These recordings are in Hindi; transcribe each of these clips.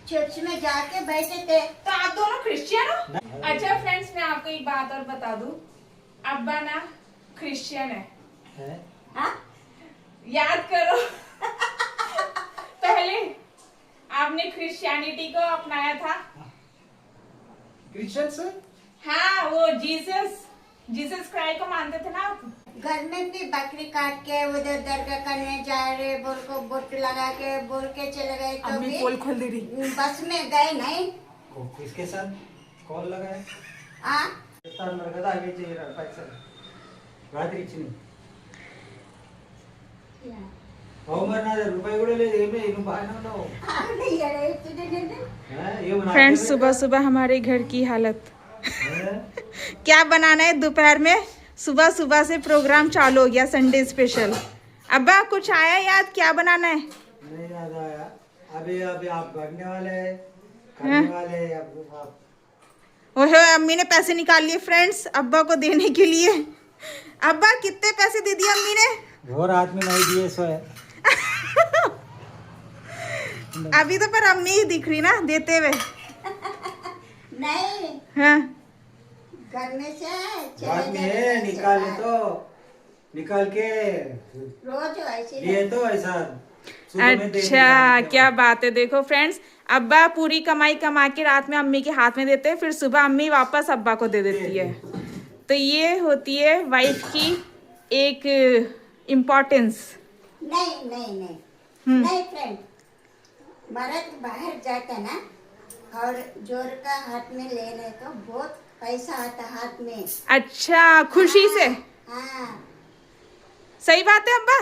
चर्च में जाके बैठे थे। तो आप दोनों क्रिश्चियन हो? अच्छा फ्रेंड्स, मैं आपको एक बात और बता दूं, अब्बा ना क्रिश्चियन है? हाँ? याद करो पहले आपने क्रिश्चियनिटी को अपनाया था। क्रिश्चियन से? हाँ, वो जीसस क्राइस्ट को मानते थे ना आप? घर में भी बकरी काट के उधर दरगाह करने जा रहे बोल को बोट लगा के बोल के चले गए, तो भी पोल खोल दे रही। बस में गए नहीं। किसके साथ कॉल लगा है? हाँ? రాత్రి ఇచ్చింది రూపాయి కూడా లేదు. ఏమే నువ్వు బాగానే ఉన్నావు. फ्रेंड्स, सुबह सुबह हमारे घर की हालत क्या बनाना है दोपहर में? सुबह सुबह से प्रोग्राम चालू हो गया, संडे स्पेशल। अब्बा कुछ आया याद, क्या बनाना है? नहीं याद आया। अभी अभी आप बढ़ने वाले हैं, करने वाले हैं आप। ओहे, अम्मी ने पैसे निकाल लिए फ्रेंड्स अब्बा को देने के लिए। अब्बा कितने पैसे दे दिए अम्मी ने? वो रात में नहीं दिए सो है। अभी तो पर अम्मी ही दिख रही ना देते हुए। नहीं, हाँ, घर में से रात में निकाले तो निकाल के रोज ऐसे दिए तो ऐसा सुबह में दे अच्छा दिया। क्या बात है। देखो फ्रेंड्स, अब्बा पूरी कमाई कमा के रात में अम्मी के हाथ में देते हैं, फिर सुबह अम्मी वापस अब्बा को दे देती है। तो ये होती है वाइफ की एक इम्पोर्टेंस। नहीं नहीं नहीं नहीं फ्रेंड, मर्द बाहर जाता ना और जोर का हाथ में ले ले तो बहुत पैसा आता हाथ में। अच्छा, खुशी से। हाँ, सही बात है अब्बा?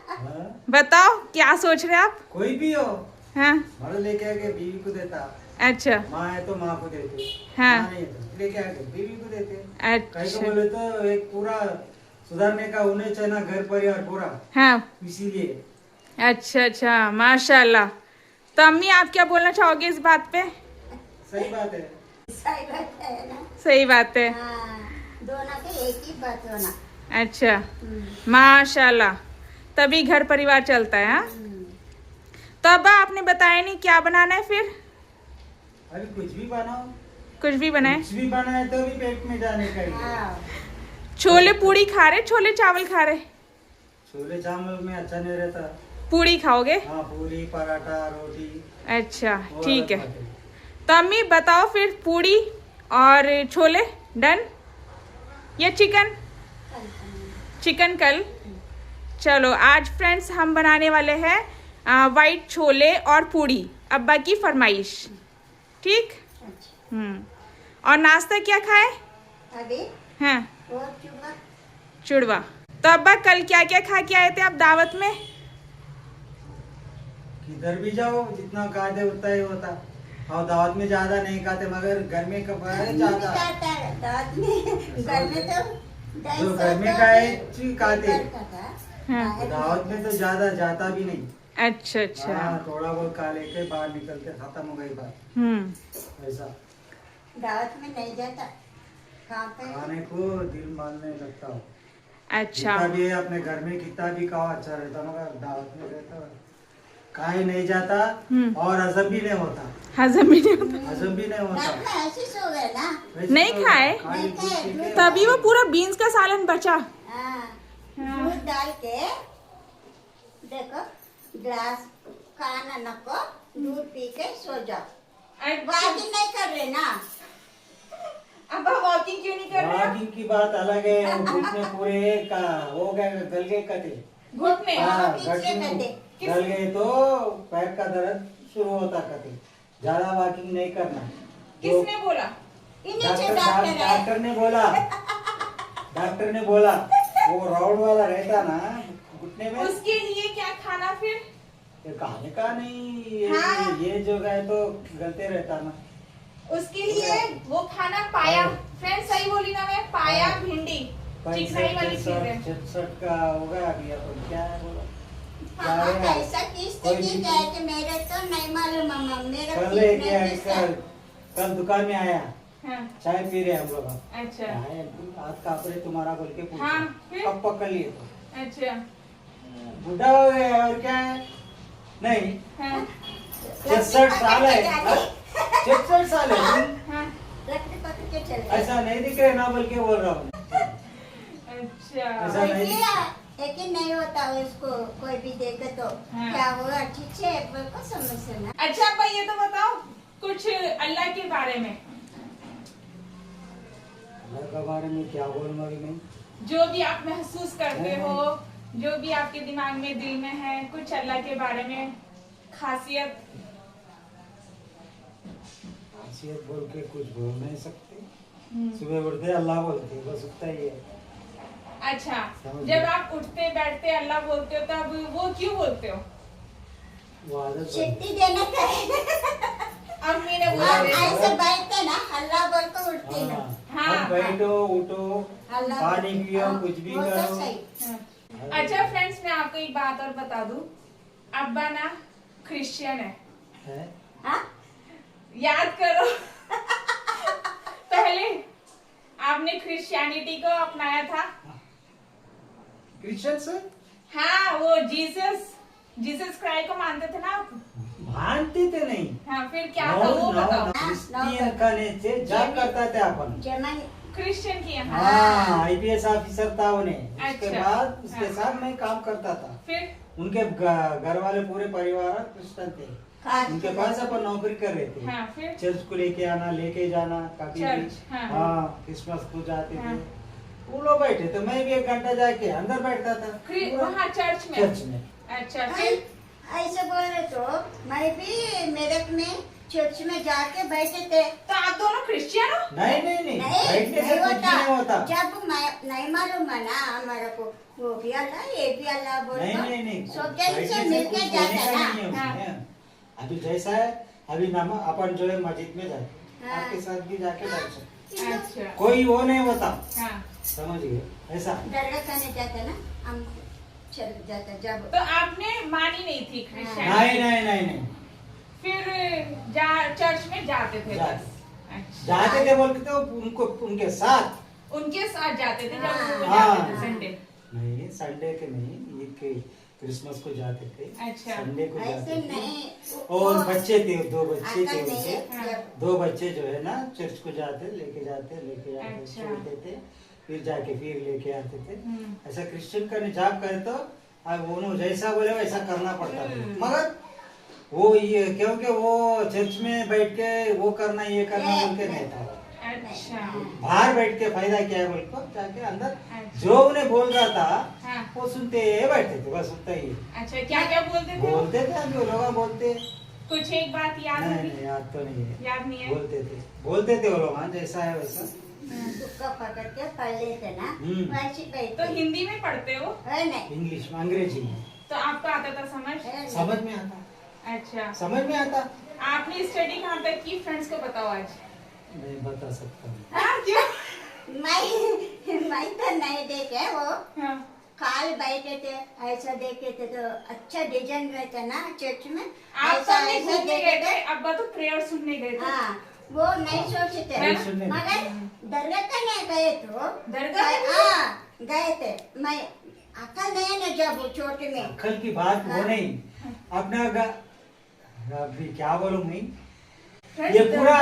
हाँ? बताओ क्या सोच रहे हैं आप? कोई भी हो, हाँ, मर्द लेके आके बीवी को देता। अच्छा, माँ है तो माँ को देते। हाँ। माँ नहीं है तो लेके आके बीवी को देते। कहीं को अच्छा, बोले तो एक पूरा सुधारने का उन्हें चाहिए ना, घर परिवार पूरा, हाँ, इसीलिए। अच्छा अच्छा, माशाल्लाह। तो अम्मी आप क्या बोलना चाहोगे इस बात पे? सही बात है। सही बात है ना। सही बात है। हाँ, दोनों के एक ही बात होना। अच्छा, माशाल्लाह, तभी घर परिवार चलता है। हाँ, तो अब्बा आपने बताया नहीं क्या बनाना है फिर? अभी कुछ भी बनाओ, कुछ भी बनाए? कुछ भी बनाए तो भी पेट में जाने का ही है। हाँ, छोले पूड़ी खा रहे, छोले चावल खा रहे? छोले चावल में अच्छा नहीं रहता। पूड़ी खाओगे? हाँ, पूरी पराठा रोटी अच्छा वो ठीक है। अलग बात है। तो अम्मी बताओ फिर, पूड़ी और छोले डन या चिकन? चिकन कल। चलो आज फ्रेंड्स हम बनाने वाले हैं वाइट छोले और पूड़ी, अब्बा की फरमाइश। ठीक। और नाश्ता क्या खाए? अभी हाँ, वो चुपा चुड़वा। तो अब्बा कल क्या क्या खा के आए थे आप दावत में? किधर भी जाओ जितना खाते उतना ही होता। और दावत में ज्यादा नहीं खाते, मगर घर में कपड़े ज्यादा। दांत में घर में तो जो घर में खाए चीज खाते, हाँ। दावत में तो ज्यादा जाता भी नहीं। अच्छा अच्छा। हाँ, थोड़ा बहुत खा लेके बाहर निकलते, खत्म हो गई बात। ऐसा दावत में नहीं जाता, खाने को दिल मानने लगता हो। अच्छा, जितना भी है अपने घर में कितना भी खाओ अच्छा रहता, मगर दावत में रहता खाए नहीं जाता और हजम भी नहीं होता। हजम भी नहीं होता। हजम भी नहीं होता। रात में ऐसे सो गए ना। वैसे नहीं तो खाए? खाली नहीं खाए, दूध पी के- तभी वो पूरा बीन्स का सालन बचा। हाँ, दूध डाल के देखो, ग्लास खाना नको, दूध पी के सो जाओ। वॉकिंग नहीं कर रहे ना। अब वॉकिंग क्यों नहीं कर रहे? वॉकिंग की बात अलग है। वो घुटने पूरे का हो गए, गल गए कटे। घुटने? हाँ, पीछे घुटने कटे। गल गए तो पैर का दर्द शुरू होता कटे। ज्यादा वॉकिंग नहीं करना। किसने बोला? इन्हीं से डॉक्टर है। डॉक्टर ने बोला। डॉक्टर ने बोला वो राउंड वाला रहता ना घुटने में, उसके लिए क्या खाना फिर? ये खाने का नहीं, हाँ। ये जो गए तो गलते रहता ना। उसके लिए वो खाना पाया। फ्रेंड सही बोली ना मैं? पाया, भिंडी, चिकनाई वाली चीजें। 66 का होगा अभी अपन क्या है बोला। हाँ, क्या है? कैसा किस तरीके है कि मेरे तो नहीं मालूम मामा, मेरा कल ले कितना गया, किस्सा। कल दुकान में आया, हाँ, चाय पी रहे हम लोग। अच्छा आज कापरे तुम्हारा बोल के पूछा। हाँ, फिर? कब पकड़ लिए तो अच्छा, बुढ़ा हो गया और क्या है? नहीं हाँ, 66 साल है, जाने। 66 साल है तुम? हाँ, लकड़ी पकड़ के चले। ऐसा नहीं दिख रहे ना, बल्कि बोल रहा हूँ। अच्छा। ऐसा नहीं। लेकिन नहीं होता उसको, कोई भी देखे तो हाँ। क्या हुआ, ठीक है, बिल्कुल समझ ना। अच्छा अब्बा ये तो बताओ कुछ अल्लाह के बारे में, अल्लाह के बारे में क्या बोलूंगा कि नहीं। जो भी आप महसूस करते हो, जो भी आपके दिमाग में दिल में है, कुछ अल्लाह के बारे में खासियत। खासियत बोल के कुछ बोल नहीं सकते। सुबह उठते अल्लाह बोलते, बस उतना ही है। अच्छा, समझ जब गए। आप उठते बैठते अल्लाह बोलते हो तब वो क्यों बोलते हो? वो आदत बन- छुट्टी देना चाहिए। अम्मी ने आप बोला ऐसे बैठते ना, अल्लाह बोल के उठते ना। हाँ, अब बैठो उठो, अल्लाह पानी पियो, हाँ, कुछ भी वो तो करो। सही। हाँ। अच्छा फ्रेंड्स, मैं आपको एक बात और बता दूं, अब्बा ना क्रिश्चियन है। हाँ? याद करो पहले आपने क्रिश्चियनिटी को अपनाया था। क्रिश्चियन से हाँ, वो जीसस क्राइस्ट को मानते थे ना आप? मानते थे नहीं। हाँ, फिर क्या था वो बताओ। क्रिश्चियन का से जॉब करता था अपन। जर्मन क्रिश्चियन की यहाँ। हाँ, IPS ऑफिसर था उन्हें। उसके अच्छा। बाद उसके हाँ। साथ मैं काम करता था। फिर उनके घर वाले पूरे परिवार क्रिश्चियन थे। उनके पास अपन नौकरी कर रहे थे। हाँ, फिर चर्च को लेके आना, लेके जाना, कभी भी। चर्च, हाँ। हाँ, क्रिसमस को जाते हाँ। थे। वो लोग बैठे तो मैं भी 1 घंटा जाके अंदर बैठता था पूरा वहाँ चर्च में। चर्च में। अच्छा, फिर ऐसे बोल रहे तो मैं भी मेरठ में चर्च में जाके बैठे थे। तो आप दोनों क्रिश्चियन हो? नहीं नहीं नहीं, बैठने से कुछ भी नहीं होता। जब मैं नहीं मालूम है ना हमारे को, वो भी अल्लाह ये भी अल्लाह बोल नहीं नहीं नहीं, सब बैठने से से मिलके कुछ जाते होने का ना। नहीं है हाँ। उसमें। अभी जैसा है, अभी नामा अपन जो है मस्जिद में जाते, हाँ। आपके साथ भी जाके बैठ सकते, अच्छा, कोई वो नहीं होता। हाँ। समझ गए ऐसा। दरगाह करने जाते ना हम, चल जाते जब। तो आपने मानी नहीं थी क्रिश्चियन? नहीं नहीं नहीं नहीं, फिर चर्च में जाते थे जाते। बस। अच्छा, जाते थे बोल के तो उनको उनके साथ। उनके साथ जाते थे जब वो हाँ। जाते थे संडे। नहीं, संडे के नहीं, ईद के क्रिसमस को जाते थे। अच्छा। संडे को ऐसे जाते थे। नहीं। और बच्चे थे, 2 बच्चे थे अकल नहीं उनके। है, जब 2 बच्चे जो है ना चर्च को जाते, लेके जाते अच्छा। छोड़ते थे, फिर जाके फिर लेके आते थे। हम्म। ऐसा क्रिश्चियन का निजाब करे तो अब वो जैसा बोले वैसा करना पड़ता था। मगर वो ये क्योंकि वो चर्च में बैठ के वो करना ये करना बोल के नहीं था। अच्छा, बाहर बैठ के फायदा क्या है बोल को, जाके अंदर अच्छा। जो उन्हें बोल रहा था हाँ। वो सुनते बैठते थे, बस उतना ही। अच्छा, क्या क्या बोलते थे वो? बोलते थे, अभी वो लोग बोलते। कुछ एक बात याद नहीं होगी? नहीं, याद तो नहीं है। याद नहीं है? बोलते थे वो लोग, हाँ जैसा है वैसा। दुक्का पकड़ के पढ़ लेते ना, वैसे तो बैठते हिंदी में पढ़ते हो? है नहीं। इंग्लिश में, अंग्रेजी में तो आपको आता था समझ? है नहीं। समझ में आता, अच्छा, समझ में आता। आपने स्टडी कहाँ तक की? फ्रेंड्स को बताओ आज। नहीं बता सकता हूँ। हाँ, क्यों? मैं तो नहीं देखे वो, हाँ। काल बैठे थे ऐसा देखे थे तो अच्छा डिजाइन रहता ना चर्च में, आप ऐसा सब ऐसा घूमने देखे गए थे। थे, अब्बा तो प्रेयर सुनने गए थे। हाँ, वो नहीं सोचे थे नहीं सुनने। मगर दरगाह करने गए तो दरगाह करने? हाँ गए थे। मैं अकल नहीं ना जब छोटे में। अक्ल की बात वो हाँ। नहीं, अपना अभी क्या बोलूं मैं, Friends, ये पूरा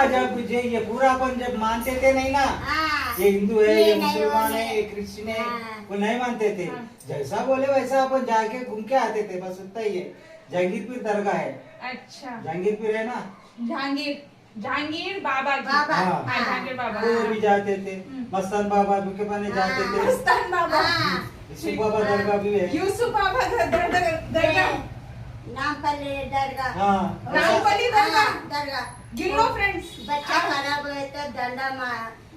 ये पूरा अपन जब मानते थे नहीं ना, हाँ, ये हिंदू है, ये नहीं, मुसलमान वो है, नहीं। ये क्रिश्चियन है, हाँ। वो नहीं मानते थे। हाँ। जैसा बोले वैसा अपन जाके घूम के आते थे, बस उतना ही है। जहांगीरपुर दरगाह है, अच्छा, जहांगीरपुर है ना, जहांगीर बाबा की। बाबा, हाँ। हाँ, जहांगीर बाबा। वो भी जाते थे। हम्म। मस्तान बाबा के पाने जाते थे। मस्तान बाबा। हाँ। यूसुफ बाबा दरगाह भी है। यूसुफ बाबा दरगाह। नामपल्ली दरगाह। हाँ, नामपल्ली दरगाह। हाँ, दरगाह। गिनो फ्रेंड्स, बच्चा खराब हुए तो डंडा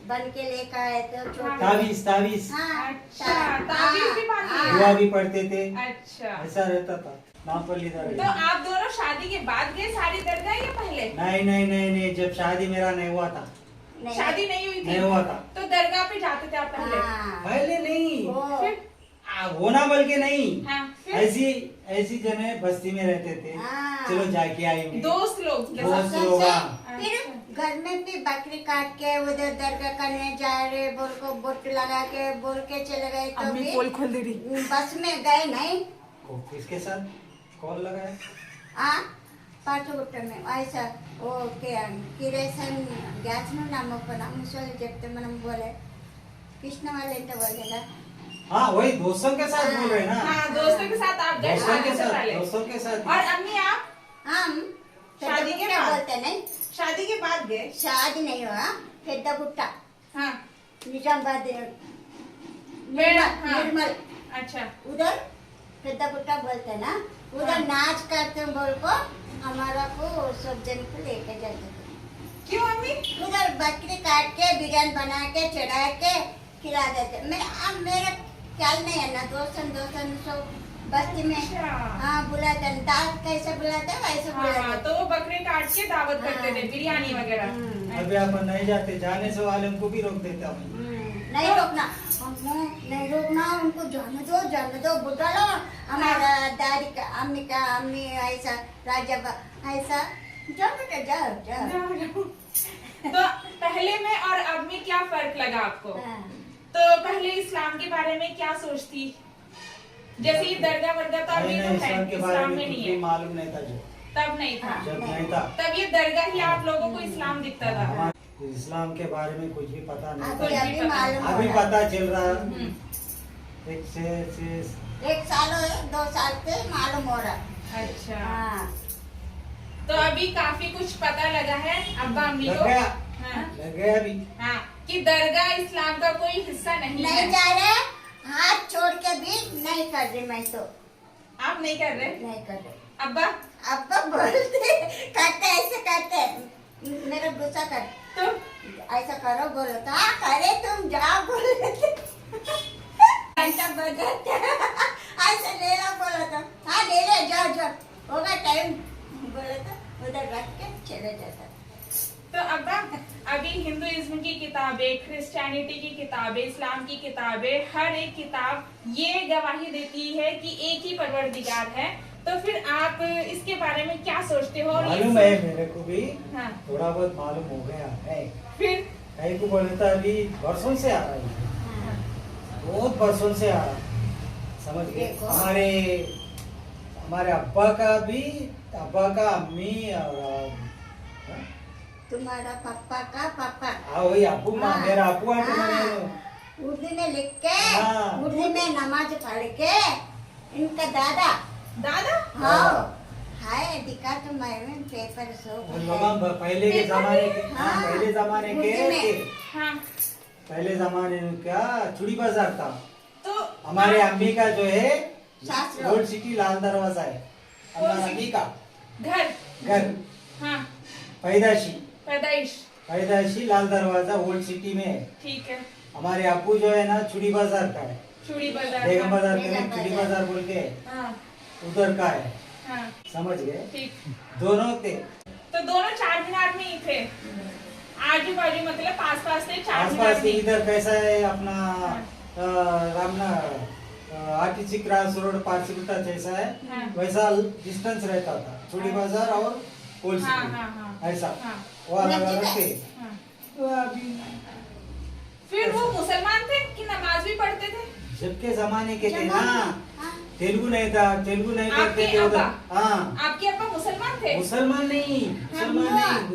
बन के लेकर आए तो छोटे। ताबीज हाँ, अच्छा, ताबीज भी बांधते हैं। दुआ भी पढ़ते थे, अच्छा। ऐसा रहता था नामपल्ली तो दरगाह। आप दोनों शादी के बाद गए सारी दरगाह या पहले? नहीं नहीं नहीं नहीं, जब शादी मेरा नहीं हुआ था, नहीं। शादी नहीं हुई नहीं थी हुआ था। तो दरगाह पे जाते थे आप पहले? हाँ, पहले नहीं, वो फिर? होना बल्कि के नहीं, हाँ, फिर? ऐसी जने बस्ती में रहते थे। हाँ। चलो जाके आएंगे। दोस्त लोग के दोस्त साथ? लोग, सबसे हाँ। फिर घर में भी बकरी काट के उधर दरगाह करने जा रहे बोल को बोट लगा के बोल के चले गए तो अम्मी भी पोल खोल दे रही। बस में गए नहीं। किसके साथ कॉल लगाया? हाँ, పాటగుట్టమే ఐసా ఓకే కిరేసన్ గ్యాస్ ను నమ్మకం ముసలి చెప్తే మనం बोले कृष्ण वाले तो बोलेगा हाँ वही दोस्तों के साथ बोल रहे हैं ना हाँ दोस्तों के साथ आप गए दोस्तों के शादी से साथ पहले दोस्तों के साथ और अम्मी आप हम शादी के क्या बाद? बोलते नहीं शादी के बाद गए शादी नहीं हुआ पेद्दगुट्टा हाँ निजामाबाद मेरा, हाँ। निर्मल अच्छा उधर पेद्दगुट्टा बोलते ना उधर हाँ। नाच करते बोल को हमारा को सब जन को लेके जाते थे क्यों अम्मी उधर बकरी काट के बिरयानी बना के चढ़ा के खिला देते अब मेरा ख्याल नहीं है ना दोस्तन सब बस्ती में अच्छा। हाँ बुलाते हैं दाल कैसे बुलाते हैं वैसे हाँ बुलाते तो वो बकरे काट के दावत करते थे हाँ। बिरयानी वगैरह अभी आप नहीं जाते जाने से वाले उनको भी रोक देता हूँ नहीं रोकना हमको नहीं रोकना उनको जाने दो बुढ़ा लो हमारा दादी का अम्मी ऐसा राजा ऐसा जाओ बेटा जाओ तो पहले में और अब में क्या फर्क लगा आपको हाँ। तो पहले इस्लाम के बारे में क्या सोचती जैसे ये दरगाह वर्गा तो अभी नहीं तो है इस्लाम के बारे इस्लाम में में कुछ नहीं भी है मालूम नहीं था जो तब नहीं था हाँ। जब नहीं। नहीं था तब ये दरगाह ही आप लोगों को इस्लाम दिखता था हमारे इस्लाम के बारे में कुछ भी पता नहीं अभी था अभी मालूम अभी हो रहा पता चल रहा है हम्म, एक से एक साल 2 साल से मालूम हो रहा अच्छा हाँ तो अभी काफी कुछ पता लगा है अब्बा अम्मी लग को गया हाँ, लग गया अभी हाँ कि दरगाह इस्लाम का कोई हिस्सा नहीं नहीं है जा रहे हाथ छोड़ के भी नहीं कर रही मैं तो आप नहीं कर रहे नहीं कर रही अब्बा अब बोलते करते ऐसे करते मेरा गुस्सा कर तो ऐसा करो बोलो तो हाँ करे तुम जाओ बोले घंटा बजाते ऐसे ले लो बोलो तो हाँ ले ले जाओ होगा टाइम बोले तो उधर रख के चले जाता तो अब्बा अभी हिंदुइज्म की किताबें क्रिश्चियनिटी की किताबें इस्लाम की किताबें हर एक किताब ये गवाही देती है कि एक ही परवरदिगार है तो फिर आप इसके बारे में क्या सोचते हो और ये मालूम है मेरे को भी हाँ थोड़ा बहुत मालूम हो गया है फिर कहीं को बोले तो अभी वर्षों से आ रहा है बहुत वर्षों से आ रहा है समझ गए देखो। हमारे अब्बा का अम्मी और हाँ? तुम्हारा पापा का पापा वही अब्बू हाँ। मेरा अब्बू आंटी हाँ। मैंने उर्दू में लिख के हाँ। उर्दू में नमाज पढ़ के इनका दादा दादा हाँ हाय दिखा तो मैं पेपर सो उन लोगों पहले के जमाने के हाँ। पहले जमाने के उर्दू में। थे। हाँ पहले जमाने में क्या चूड़ी बाजार था तो हमारे अम्मी का जो है सास लोग। गोल्ड सिटी लाल दरवाजा है हमारे अम्मी का घर घर हाँ पैदाइशी लाल दरवाजा ओल्ड सिटी में है ठीक है हमारे अब्बू जो है ना चूड़ी बाजार का है चूड़ी बाजार बेगम बाजार के बेगम लिए चूड़ी बाजार। बाजार बोल के हाँ उधर का है हाँ समझ गए ठीक दोनों थे तो दोनों चार मीनार में ही थे आजू बाजू मतलब पास पास थे चार आस मीनार पास में ही। इधर कैसा है अपना रामना आरटीसी क्रॉस रोड पारसीपुटा जैसा है हाँ। वैसा डिस्टेंस रहता था चूड़ी बाजार और ओल्ड हाँ सिटी हाँ हाँ ऐसा हाँ वो अलग अलग थे हाँ। तो अभी फिर वो मुसलमान थे कि नमाज भी पढ़ते थे जब के जमाने के थे ना हाँ। तेलुगु नहीं था तेलुगु नहीं आपके करते थे उधर अब्बा? हाँ आपके अब्बा मुसलमान थे मुसलमान नहीं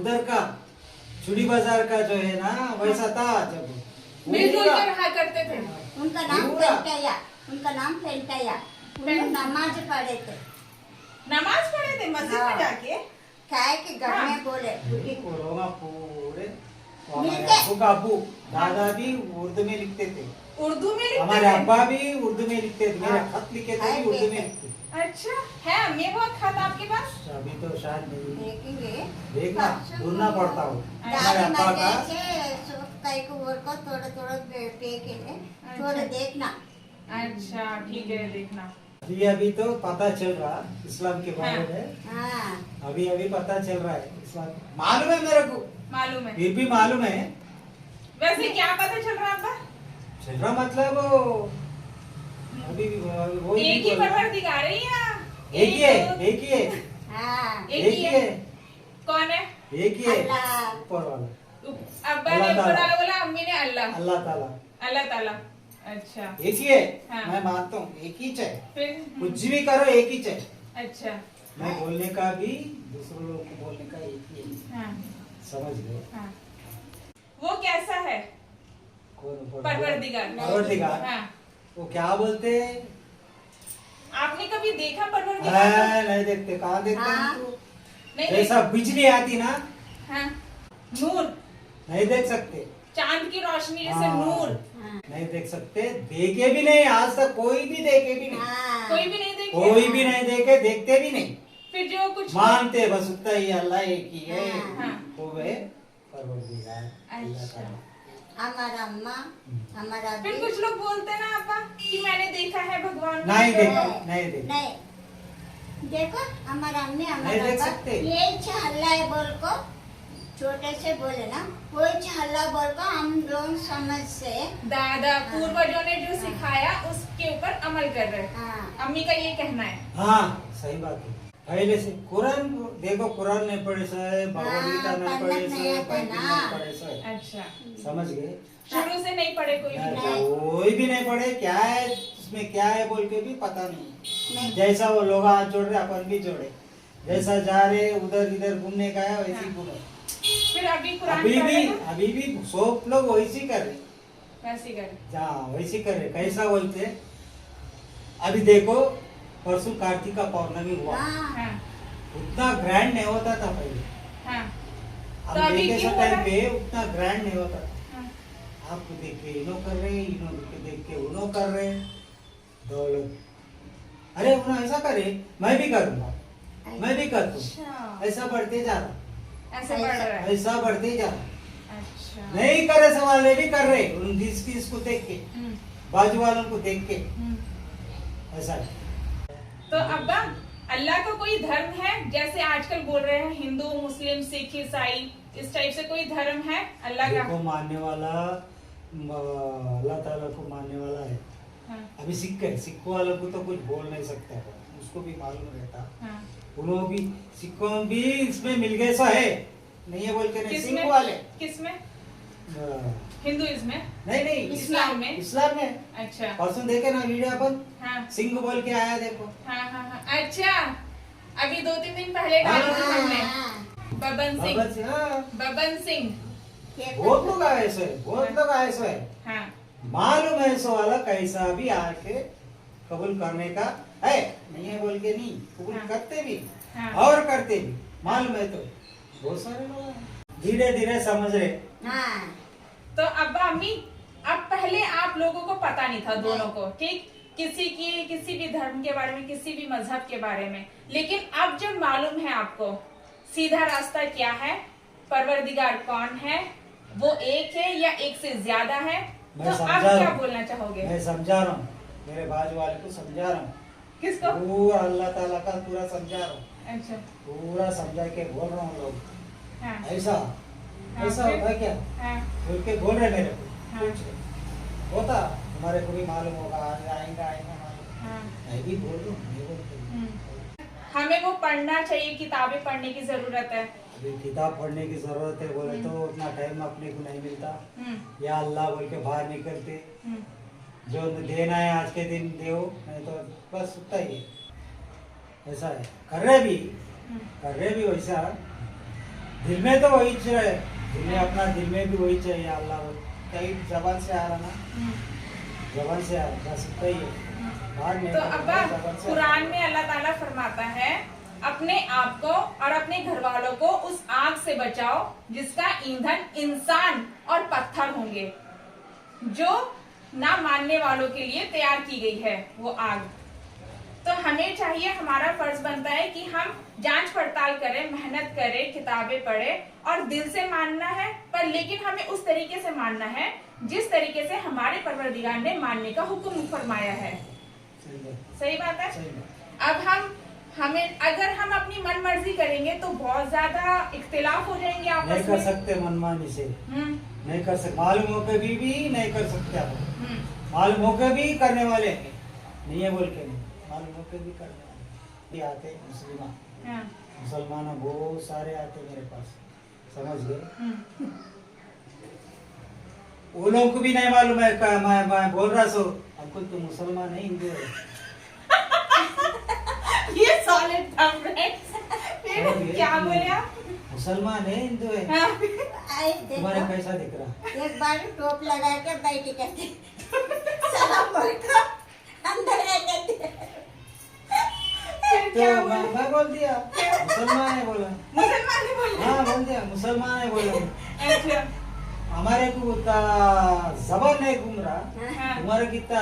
उधर का चूड़ी बाजार का जो है ना वैसा था जब मिलजुल के रहा करते थे उनका नाम पूरा। फेंटैया उन्होंने नमाज पढ़े थे नमाज पढ़े थे मस्जिद में हाँ। जाके क्या है कि घर में बोले कोरोना पूरे तो मिल हमारे के। अब्बू का अब्बू दादा भी उर्दू में लिखते थे उर्दू में लिखते हमारे थे अब्बा भी उर्दू में लिखते थे मेरे हाँ। खत लिखे थे हाय भी उर्दू में बेटे। लिखते थे। अच्छा है अम्मी वो खत आपके पास अभी तो शायद नहीं देखेंगे देखना ढूंढना पड़ता हो हमारे दादी अब्बा मर का गए थे कई को बोल को थोड़ा पे के लिए थोड़ा देखना अच्छा ठीक है देखना अभी तो पता चल रहा इस्लाम के बारे में हाँ अभी पता चल रहा है इस्लाम मालूम है मेरे को मालूम है फिर भी मालूम है वैसे क्या पता चल रहा अब्बा चल रहा मतलब अभी वो एक ही परवरदिगार है या एक ही है दो? एक ही है हाँ एक एक ही ही है है कौन है एक ही है अल्लाह। ऊपर वाला अब्बा ने अल्लाह ऊपर ताला। वाला बोला अम्मी ने अल्लाह अल्लाह ताला अल्लाह ताला अच्छा एक ही है हाँ। मैं मानता हूँ एक ही चाहिए फिर कुछ भी करो एक ही चाहिए अच्छा मैं बोलने का भी दूसरे लोग को बोलने का एक ही है। हाँ, समझ गए? हाँ। वो कैसा है? कौन परवरदिगार। परवरदिगार। हाँ। वो क्या बोलते हैं? आपने कभी देखा परवरदिगार को? नहीं देखते, कहाँ देखते हैं हाँ। तो? नहीं जैसा बिजली आती ना, हाँ, नूर, नहीं देख सकते। चांद की रोशनी जैसे हाँ। नूर। हाँ, नहीं देख सकते, देखे भी नहीं, आज तक कोई भी देखे भी नहीं, हाँ। कोई भी नहीं देखे? कोई भी नहीं देखे, देखते भी नहीं, फिर जो कुछ मानते बस उतना ही, अल्लाह एक ही है। हाँ। वो है परवरदिगार, अल्लाह अच्छा। ताला। हमारा अम्मा, हमारा फिर भी- कुछ लोग बोलते हैं ना आपा कि मैंने देखा है भगवान को। नहीं तो- देखा, नहीं देखा। नहीं देखो हमारा अम्मी नहीं हमारा देख अब्बा, सकते। ये हल्ला है बोल को छोटे से बोले ना, वो हल्ला बोल को हम लोग समझ से। दादा पूर्वजों ने जो सिखाया उसके ऊपर अमल कर रहे हैं। हाँ, अम्मी का ये कहना है। हाँ सही बात है। पहले से कुरान देखो, कुरान नहीं पढ़े सो है, भगवद गीता नहीं हाँ, पढ़े पढ़ना सो नहीं है, आता बाइबल ना। नहीं पढ़े सो है। अच्छा, समझ गए? शुरू से नहीं पढ़े कोई भी? कोई भी नहीं पढ़े, क्या है उसमें क्या है बोल के भी पता नहीं। नहीं। जैसा वो लोग हाथ जोड़ रहे अपन भी जोड़े, जैसा जा रहे उधर इधर घूमने का है वैसे ही हाँ। घूमे। फिर अभी कुरान अभी पढ़ रहे भी हो? अभी भी सब लोग वैसे ही कर रहे, वैसे कर। हाँ वैसे कर रहे। कैसा बोलते हैं? अभी देखो परसों कार्तिका पौर्णमी हुआ, हाँ, हाँ, उतना ग्रैंड नहीं होता था पहले। हाँ, हम तो अभी देखे क्यों सब हो रहा टाइम है? पे उतना ग्रैंड नहीं होता था। हाँ। आपको देख के इनो कर रहे, इनो देख के उनो कर रहे, दौलत। अरे उन्होंने ऐसा करे, मैं भी करूंगा, मैं भी कर दूं। अच्छा, ऐसा बढ़ते जा रहा, ऐसे बढ़ रहा है। ऐसा बढ़ते जा रहा। अच्छा। नहीं करे सवाल भी कर रहे, उन इसको देख के, हम्म, बाजू वालों को देख के, हम्म। ऐसा है। तो अब्बा अल्लाह का कोई धर्म है? जैसे आजकल बोल रहे हैं हिंदू, मुस्लिम, सिख, ईसाई, इस टाइप से कोई धर्म है अल्लाह का? देखो मानने वाला अल्लाह ताला को मानने वाला है। हाँ, अभी सिख है, सिख वालों को तो कुछ बोल नहीं सकता है, उसको भी मालूम रहता। हाँ। उन्होंने भी सिखों भी इसमें मिल गए सो है, नहीं है बोल के नहीं। किसमें? सिख वाले किसमें? अ, हिंदुइज्म में? नहीं इस्लाम में? इस्लाम में। अच्छा। परसों देखे ना वीडियो अपन, हाँ, सिंह बोल के आया देखो। हाँ, हाँ, हाँ। अच्छा, अभी 2-3 दिन पहले डाला था हाँ, हमने। हाँ, बबन सिंह, बाबा जी, हाँ, बबन सिंह। ये बहुत लोग आए सो है, बहुत लोग आए सो है। हाँ, मालूम है सो वाला कैसा भी आके कबूल करने का है, नहीं है बोल के नहीं, कबूल हाँ। करते भी हाँ। और करते भी, मालूम है तो बहुत सारे लोग हैं। धीरे धीरे समझ रहे। हाँ, तो अब्बा अम्मी, अब पहले आप लोगों को पता नहीं था दोनों को, ठीक? किसी भी धर्म के बारे में, किसी भी मजहब के बारे में, लेकिन अब जब मालूम है आपको सीधा रास्ता क्या है, परवरदिगार कौन है, वो एक है या एक से ज्यादा है, मैं तो समझा आप रहा क्या हूँ। बोलना चाहोगे? मैं समझा रहा हूँ, मेरे बाजू वाले को समझा रहा हूँ, किसको? पूरा अल्लाह ताला का पूरा समझा रहा हूँ, अच्छा, पूरा समझा के बोल रहा हूँ लोग। हाँ, ऐसा हाँ, ऐसा फिर? होता क्या हाँ, बोल के बोल रहे मेरे को। हाँ। कुछ होता हमारे को भी मालूम होगा, आएगा मालूम। हाँ। मैं भी बोल रहा हूँ, नहीं बोलते। हमें वो पढ़ना चाहिए, किताबें पढ़ने की जरूरत है। अभी किताब पढ़ने की जरूरत है बोले तो उतना टाइम अपने को नहीं मिलता, हम्म, या अल्लाह बोल के बाहर निकलते, हम्म, जो देना है आज के दिन दो, नहीं तो बस उतना ही है। ऐसा है, कर रहे भी वैसा, दिल में तो वही चाहिए, दिल में अपना दिल में भी वही चाहिए अल्लाह बोल, कहीं जबान से आ रहा ना, हम्म। जबान से आ रहा, बस उतना ही है, बाहर नहीं तो निकलता, अब्बा जबान से आ रहा। कुरान में अल्लाह ताला फरमाता है, अपने आप को और अपने घर वालों को उस आग से बचाओ जिसका ईंधन इंसान और पत्थर होंगे, जो ना मानने वालों के लिए तैयार की गई है वो आग। तो हमें चाहिए, हमारा फर्ज बनता है कि हम जांच पड़ताल करें, मेहनत करें, किताबें पढ़ें और दिल से मानना है, पर लेकिन हमें उस तरीके से मानना है जिस तरीके से हमारे परवरदिगार ने मानने का हुक्म फरमाया है। सही बात, सही बात है। सही बात। अब अगर हम अपनी मन मर्जी करेंगे तो बहुत ज्यादा इख्तिलाफ हो जाएंगे आपस नहीं में। कर सकते मनमानी से, हम्म, नहीं कर सकते, मालूम होकर भी नहीं कर सकते आप, हम्म, मालूम होकर भी करने वाले हैं, नहीं है बोल के नहीं, मालूम होकर भी करने वाले भी आते मुस्लिम, हाँ, मुसलमान बहुत सारे आते मेरे पास, समझ गए। हम्म। वो लोग को भी नहीं मालूम है, मैं बोल रहा सो हमको तो मुसलमान है, हिंदू है। ये सॉलिड थंब है। फिर क्या बोले आप? मुसलमान है हिंदू है हाँ, आई तुम्हारे देखो कैसा दिख रहा एक बार टोप लगा के बैठी करते सलाम बोल के अंदर आ जाते फिर तो क्या बोले? मैं बोल दिया मुसलमान है बोला मुसलमान ही बोले। हाँ बोल दिया मुसलमान है बोला अच्छा हमारे को उतना जबान नहीं घूम रहा हाँ, तुम्हारे कितना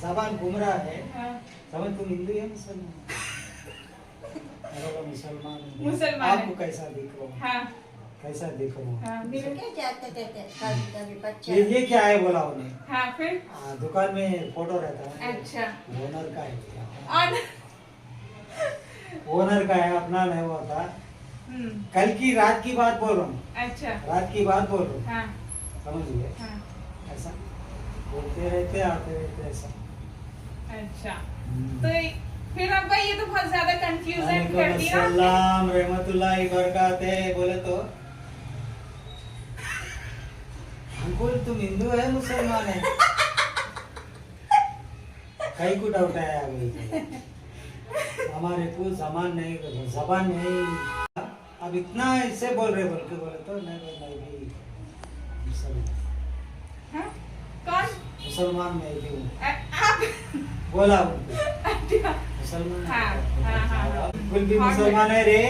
जबान घूम रहा है हाँ, समझ तुम हिंदू है मुसलमान मैं बोला मुसलमान हूँ। मुसलमान है। आपको कैसा दिख रहा हूँ हाँ, कैसा दिख रहा हूँ हाँ, मिल के जाते कहते कभी कभी बच्चे ये क्या है बोला उन्हें हाँ, फिर दुकान में फोटो रहता है अच्छा ओनर का है और ओनर का है अपना नहीं होता हम्म, कल की रात की बात बोल रहा हूँ अच्छा रात की बात बोल रहा हूँ हाँ, समझ गए हाँ, ऐसा बोलते रहते आते रहते ऐसा अच्छा तो फिर अब्बा ये तो बहुत ज्यादा कंफ्यूजन कर दिया सलाम रहमतुल्लाहि बरकाते बोले तो अंकुल तुम हिंदू है मुसलमान है कहीं को डाउट आया अभी हमारे को जबान नहीं अब इतना इससे बोल रहे बोल के बोले तो नहीं भी मुसलमान हाँ? कौन मुसलमान मैं भी हूँ आप बोला उनको अच्छा, मुसलमान हाँ, हाँ, हाँ। अंकुल भी मुसलमान है रे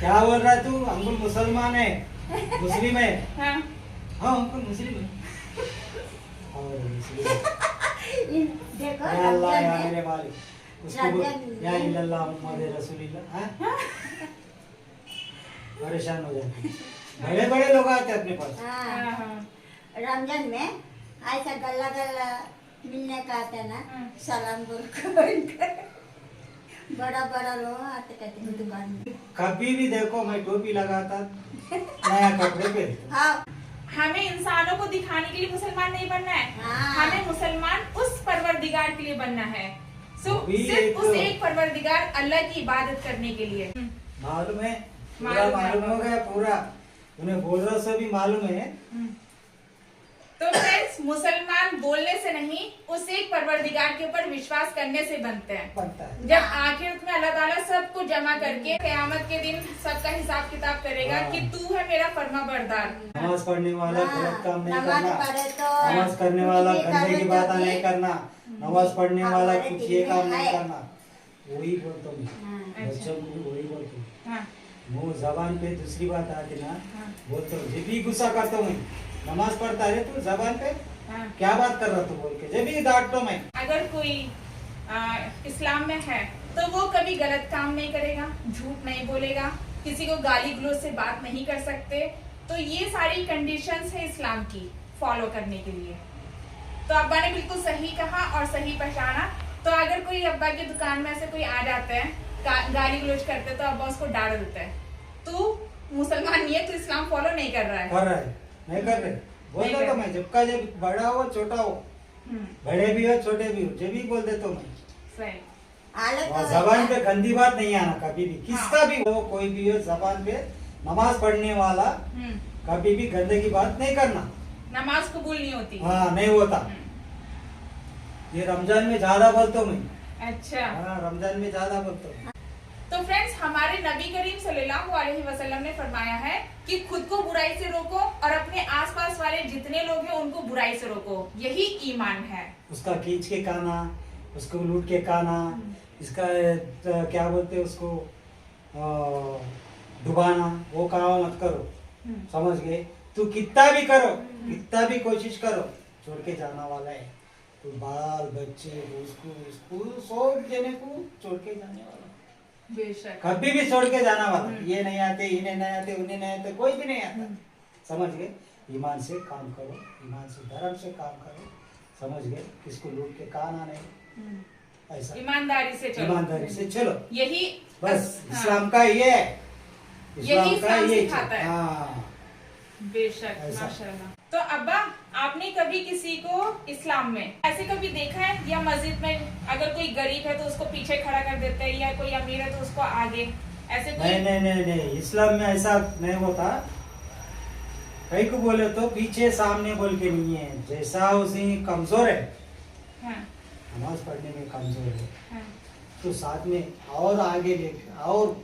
क्या बोल रहा तू अंकुल मुसलमान है मुस्लिम है हाँ, हाँ अंकुल मुस्लिम है और मुस्लिम है। देखो या अल्लाह या रमजान में मेरे मालिक उसको बोल, रमजान या इल्लल्लाह मुहम्मद रसूलुल्लाह हाँ? परेशान हो जाते बड़े बड़े लोग आते अपने पास हाँ हाँ, हाँ, रमजान में ऐसा गल्ला गल्ला मिलने का आता है ना हाँ। सलाम बोल कर बड़ा बड़ा लोग आते कहते हैं दुकान में कभी भी देखो मैं टोपी लगाता नया कपड़े पहनता हाँ हमें इंसानों को दिखाने के लिए मुसलमान नहीं बनना है हाँ। हमें मुसलमान उस परवरदिगार के लिए बनना है अभी सिर्फ एक- उस एक परवरदिगार अल्लाह की इबादत करने के लिए मालूम है पूरा मालूम है। मालूम हो गया पूरा उन्हें बोल रहा से भी मालूम है तो फ्रेंड्स मुसलमान बोलने से नहीं उस एक परवरदिगार के ऊपर विश्वास करने से बनते हैं बनता है जब आखिरत में अल्लाह ताला सबको जमा करके क़यामत के दिन सबका हिसाब किताब करेगा हाँ। कि तू है मेरा फर्मा बरदार नमाज पढ़ने वाला गलत काम नहीं नमाज करना पढ़े तो नमाज करने वाला कुछ भी गंदे की करो बात तो भी- नहीं करना नमाज पढ़ने वाला हमारे कुछ दिल ये में काम नहीं है। करना वही बोलता हूँ हाँ। बच्चों को भी वही बोलता हूँ हाँ, मुंह जबान पे दूसरी बात आती ना हाँ, बोलता हूँ जब भी गुस्सा करता हूँ मैं नमाज पढ़ता है तू जबान पे हाँ। क्या बात कर रहा तू बोल के जब भी डांटता हूँ मैं अगर कोई इस्लाम में है तो वो कभी गलत काम नहीं करेगा झूठ नहीं बोलेगा किसी को गाली गलौज से बात नहीं कर सकते तो ये सारी कंडीशंस है इस्लाम की फॉलो करने के लिए तो अब्बा ने बिल्कुल सही कहा और सही पहचाना तो अगर कोई अब्बा की दुकान में ऐसे कोई आ जाते हैं गाली गलौज करते तो अब्बा उसको डांट देते हैं तू मुसलमान नहीं है तू इस्लाम फॉलो नहीं कर रहा है कर रहा है नहीं कर रहे बोलता नहीं तो कर- मैं जब का जब बड़ा हो छोटा हो हम्म, बड़े भी हो छोटे भी हो जब भी बोल देता हूँ मैं सही हालत और तो जबान वैसा- पे गंदी बात नहीं आना कभी भी किसका भी हो कोई भी हो जबान पे नमाज पढ़ने वाला हम्म, कभी भी गंदे की बात नहीं करना नमाज कबूल नहीं होती हाँ नहीं होता हम्म, ये रमजान में ज्यादा बोलता हूँ मैं अच्छा हाँ रमजान में ज्यादा बोलता हूँ तो फ्रेंड्स हमारे नबी करीम सल्लल्लाहु अलैहि वसल्लम ने फरमाया है कि खुद को बुराई से रोको और अपने आसपास वाले जितने लोग हैं उनको बुराई से रोको यही ईमान है उसका खींच के खाना उसको लूट के खाना इसका क्या बोलते हैं उसको डुबाना वो काम मत करो समझ गए तू कितना भी करो कितना भी कोशिश करो छोड़ के जाना वाला है तो बाल बच्चे उसको सब जने को छोड़ के जाने वाला बेशक कभी भी छोड़ के जाना वाला ये नहीं आते इन्हें नहीं आते उन्हें नहीं आते कोई भी नहीं आता समझ गए ईमान से काम करो ईमान से धर्म से काम करो समझ गए किसको लूट के खाना नहीं ऐसा ईमानदारी से चलो ईमानदारी से चलो यही बस हाँ, इस्लाम का ये है यही इस्लाम ये सिखाता है। हाँ बेशक ऐसा। माशाल्लाह तो अब्बा आपने कभी किसी को इस्लाम में ऐसे कभी देखा है या मस्जिद में अगर कोई गरीब है तो उसको पीछे खड़ा कर देते हैं या कोई अमीर है तो उसको आगे ऐसे कोई नहीं नहीं नहीं नहीं इस्लाम में ऐसा नहीं होता कहीं को बोले तो पीछे सामने बोल के नहीं है जैसा उसी कमजोर है हाँ, नमाज पढ़ने में कमजोर है हाँ, तो साथ में और आगे लेके और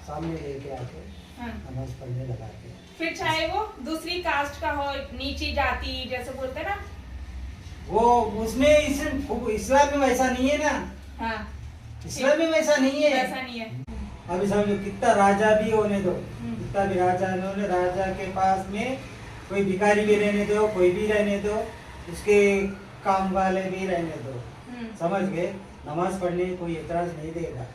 सामने लेके आके हाँ। नमाज पढ़ने लगा के। फिर चाहे वो दूसरी कास्ट का हो, नीची जाति जैसे बोलते हैं ना, वो उसमें इस्लाम में वैसा नहीं है ना। हाँ इस्लाम में वैसा नहीं है। वैसा नहीं है। अभी समझो कितना राजा भी होने दो, कितना भी राजा होने, राजा के पास में कोई भिखारी भी रहने दो, कोई भी रहने दो, उसके काम वाले भी रहने दो, समझ गए, नमाज पढ़ने की कोई एतराज नहीं देगा।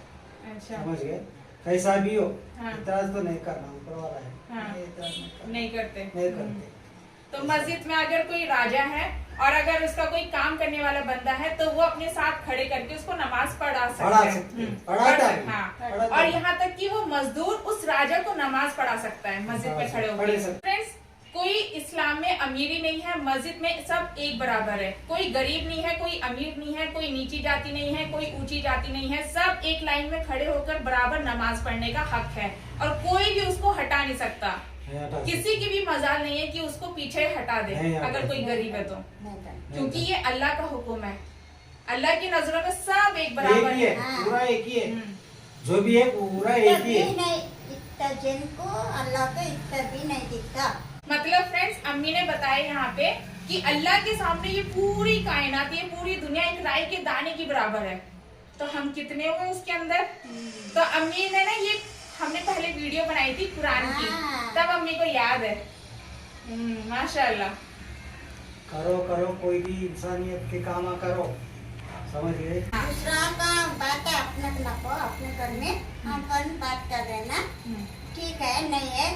अच्छा समझ गए, कैसा भी हो हाँ। एतराज तो नहीं करना, ऊपर वाला है। हाँ। एतराज नहीं करते। नहीं करते। तो मस्जिद में अगर कोई राजा है और अगर उसका कोई काम करने वाला बंदा है तो वो अपने साथ खड़े करके उसको नमाज पढ़ा सकता है। पढ़ाता है। हाँ। पढ़ाता और है। यहाँ तक कि वो मजदूर उस राजा को नमाज पढ़ा सकता है मस्जिद में खड़े पढ़े होकर। सकते। फ्रेंड्स, कोई इस्लाम में अमीरी नहीं है, मस्जिद में सब एक बराबर है। कोई गरीब नहीं है, कोई अमीर नहीं है, कोई नीची जाति नहीं है, कोई ऊंची जाति नहीं है, सब एक लाइन में खड़े होकर बराबर नमाज पढ़ने का हक है और कोई भी उसको हटा नहीं सकता। किसी की भी मजाल नहीं है कि उसको पीछे हटा दे अगर कोई गरीब है तो, क्योंकि ये अल्लाह का हुक्म है। अल्लाह की नजरों में सब एक बराबर एक ही है, पूरा एक ही है, जो भी है पूरा एक ही है। इतना जिनको अल्लाह को इतना भी नहीं दिखता। मतलब फ्रेंड्स, अम्मी ने बताया यहाँ पे कि अल्लाह के सामने ये पूरी कायनात, ये पूरी दुनिया एक राई के दाने की बराबर है। तो हम कितने हुए उसके अंदर। तो अम्मी ने ना ये हमने पहले वीडियो बनाई थी कुरान की, तब अम्मी को याद है। माशाल्लाह। करो करो, कोई भी इंसानियत के काम करो, समझ गए। दूसरा का बात है अपने नको, अपने घर में हम पर बात कर रहे ना, ठीक है, नहीं है,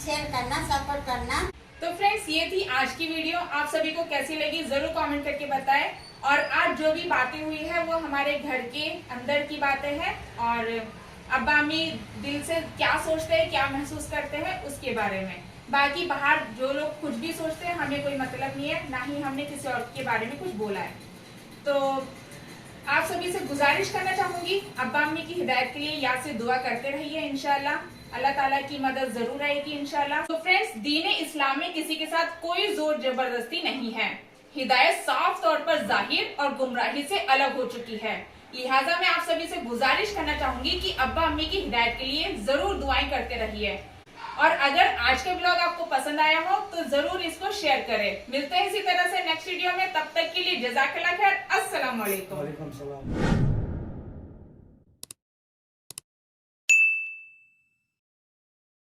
शेयर करना, सपोर्ट करना। तो फ्रेंड्स, ये थी आज की वीडियो। आप सभी को कैसी लगी जरूर कमेंट करके बताएं। और आज जो भी बातें हुई है वो हमारे घर के अंदर की बातें हैं और अब्बा अम्मी दिल से क्या सोचते हैं, क्या महसूस करते हैं उसके बारे में। बाकी बाहर जो लोग कुछ भी सोचते हैं हमें कोई मतलब नहीं है, ना ही हमने किसी और के बारे में कुछ बोला है। तो आप सभी से गुजारिश करना चाहूंगी, अब्बा अम्मी की हिदायत के लिए याद से दुआ करते रहिए। इंशाल्लाह अल्लाह ताला की मदद जरूर आएगी इंशाल्लाह। तो फ्रेंड्स, दीन इस्लाम में किसी के साथ कोई जोर जबरदस्ती नहीं है। हिदायत साफ तौर पर जाहिर और गुमराही से अलग हो चुकी है। लिहाजा मैं आप सभी से गुजारिश करना चाहूंगी कि अब्बा अम्मी की हिदायत के लिए जरूर दुआएं करते रहिए। और अगर आज का ब्लॉग आपको पसंद आया हो तो जरूर इसको शेयर करें। मिलते हैं इसी तरह से नेक्स्ट वीडियो में, तब तक के लिए जज़ाकल्लाह खैर। अस्सलाम वालेकुम। वालेकुम सलाम।